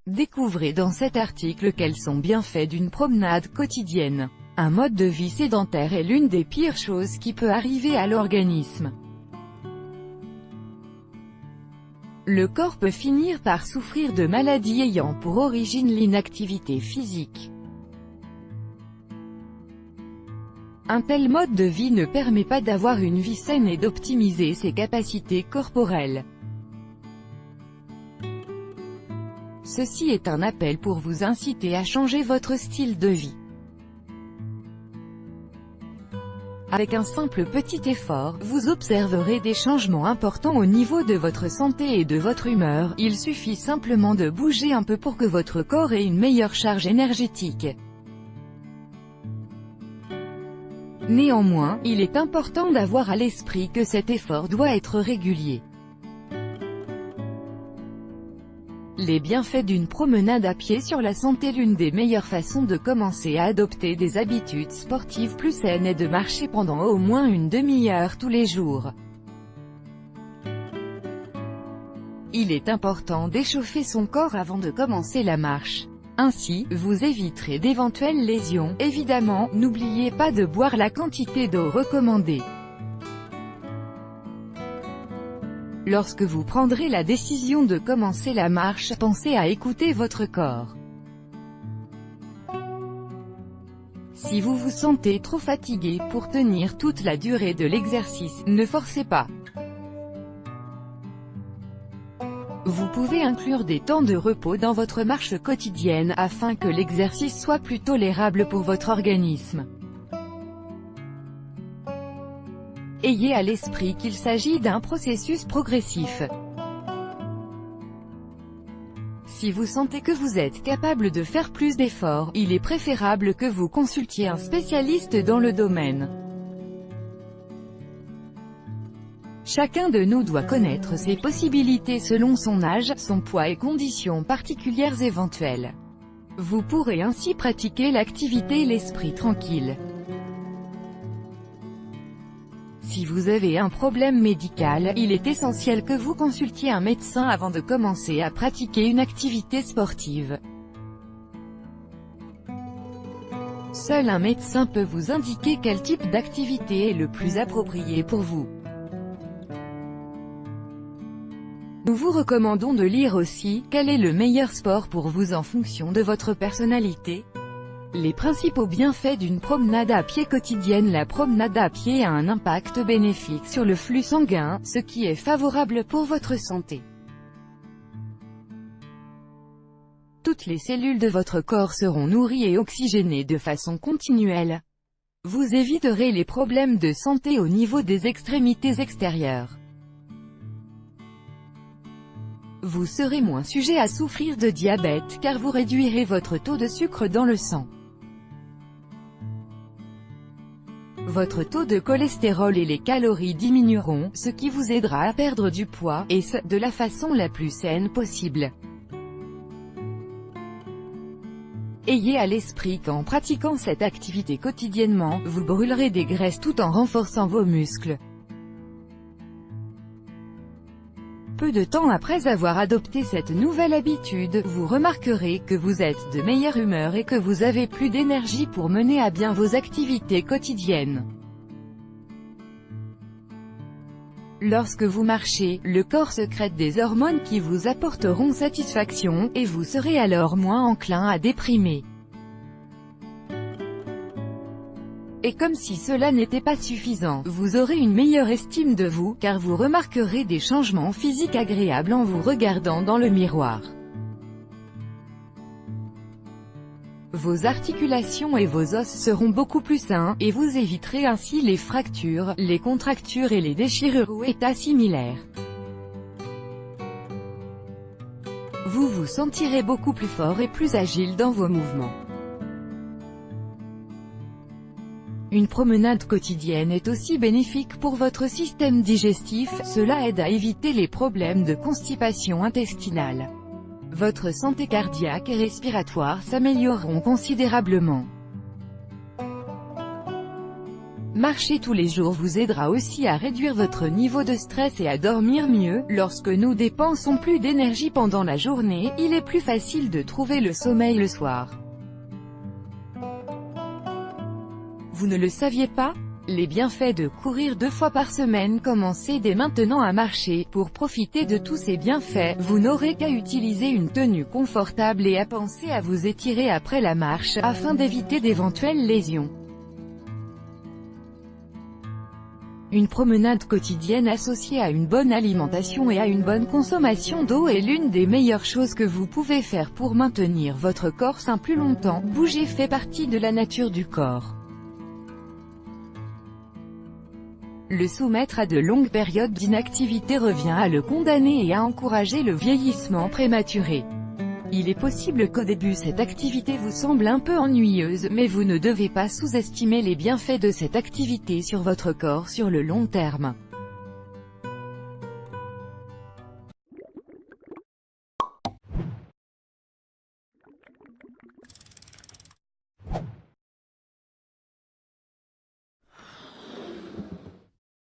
Découvrez dans cet article quels sont bienfaits d'une promenade quotidienne. Un mode de vie sédentaire est l'une des pires choses qui peut arriver à l'organisme. Le corps peut finir par souffrir de maladies ayant pour origine l'inactivité physique. Un tel mode de vie ne permet pas d'avoir une vie saine et d'optimiser ses capacités corporelles. Ceci est un appel pour vous inciter à changer votre style de vie. Avec un simple petit effort, vous observerez des changements importants au niveau de votre santé et de votre humeur. Il suffit simplement de bouger un peu pour que votre corps ait une meilleure charge énergétique. Néanmoins, il est important d'avoir à l'esprit que cet effort doit être régulier. Les bienfaits d'une promenade à pied sur la santé. L'une des meilleures façons de commencer à adopter des habitudes sportives plus saines est de marcher pendant au moins une demi-heure tous les jours. Il est important d'échauffer son corps avant de commencer la marche. Ainsi, vous éviterez d'éventuelles lésions. Évidemment, n'oubliez pas de boire la quantité d'eau recommandée. Lorsque vous prendrez la décision de commencer la marche, pensez à écouter votre corps. Si vous vous sentez trop fatigué pour tenir toute la durée de l'exercice, ne forcez pas. Vous pouvez inclure des temps de repos dans votre marche quotidienne afin que l'exercice soit plus tolérable pour votre organisme. Ayez à l'esprit qu'il s'agit d'un processus progressif. Si vous sentez que vous êtes capable de faire plus d'efforts, il est préférable que vous consultiez un spécialiste dans le domaine. Chacun de nous doit connaître ses possibilités selon son âge, son poids et conditions particulières éventuelles. Vous pourrez ainsi pratiquer l'activité l'esprit tranquille. Si vous avez un problème médical, il est essentiel que vous consultiez un médecin avant de commencer à pratiquer une activité sportive. Seul un médecin peut vous indiquer quel type d'activité est le plus approprié pour vous. Nous vous recommandons de lire aussi « Quel est le meilleur sport pour vous en fonction de votre personnalité ?» Les principaux bienfaits d'une promenade à pied quotidienne. La promenade à pied a un impact bénéfique sur le flux sanguin, ce qui est favorable pour votre santé. Toutes les cellules de votre corps seront nourries et oxygénées de façon continuelle. Vous éviterez les problèmes de santé au niveau des extrémités extérieures. Vous serez moins sujet à souffrir de diabète car vous réduirez votre taux de sucre dans le sang. Votre taux de cholestérol et les calories diminueront, ce qui vous aidera à perdre du poids, et ce, de la façon la plus saine possible. Ayez à l'esprit qu'en pratiquant cette activité quotidiennement, vous brûlerez des graisses tout en renforçant vos muscles. Peu de temps après avoir adopté cette nouvelle habitude, vous remarquerez que vous êtes de meilleure humeur et que vous avez plus d'énergie pour mener à bien vos activités quotidiennes. Lorsque vous marchez, le corps sécrète des hormones qui vous apporteront satisfaction, et vous serez alors moins enclin à déprimer. Et comme si cela n'était pas suffisant, vous aurez une meilleure estime de vous, car vous remarquerez des changements physiques agréables en vous regardant dans le miroir. Vos articulations et vos os seront beaucoup plus sains, et vous éviterez ainsi les fractures, les contractures et les déchirures ou états similaires. Vous vous sentirez beaucoup plus fort et plus agile dans vos mouvements. Une promenade quotidienne est aussi bénéfique pour votre système digestif, cela aide à éviter les problèmes de constipation intestinale. Votre santé cardiaque et respiratoire s'amélioreront considérablement. Marcher tous les jours vous aidera aussi à réduire votre niveau de stress et à dormir mieux. Lorsque nous dépensons plus d'énergie pendant la journée, il est plus facile de trouver le sommeil le soir. Vous ne le saviez pas? Les bienfaits de courir 2 fois par semaine. Commencez dès maintenant à marcher. Pour profiter de tous ces bienfaits, vous n'aurez qu'à utiliser une tenue confortable et à penser à vous étirer après la marche, afin d'éviter d'éventuelles lésions. Une promenade quotidienne associée à une bonne alimentation et à une bonne consommation d'eau est l'une des meilleures choses que vous pouvez faire pour maintenir votre corps sain plus longtemps. Bouger fait partie de la nature du corps. Le soumettre à de longues périodes d'inactivité revient à le condamner et à encourager le vieillissement prématuré. Il est possible qu'au début cette activité vous semble un peu ennuyeuse, mais vous ne devez pas sous-estimer les bienfaits de cette activité sur votre corps sur le long terme.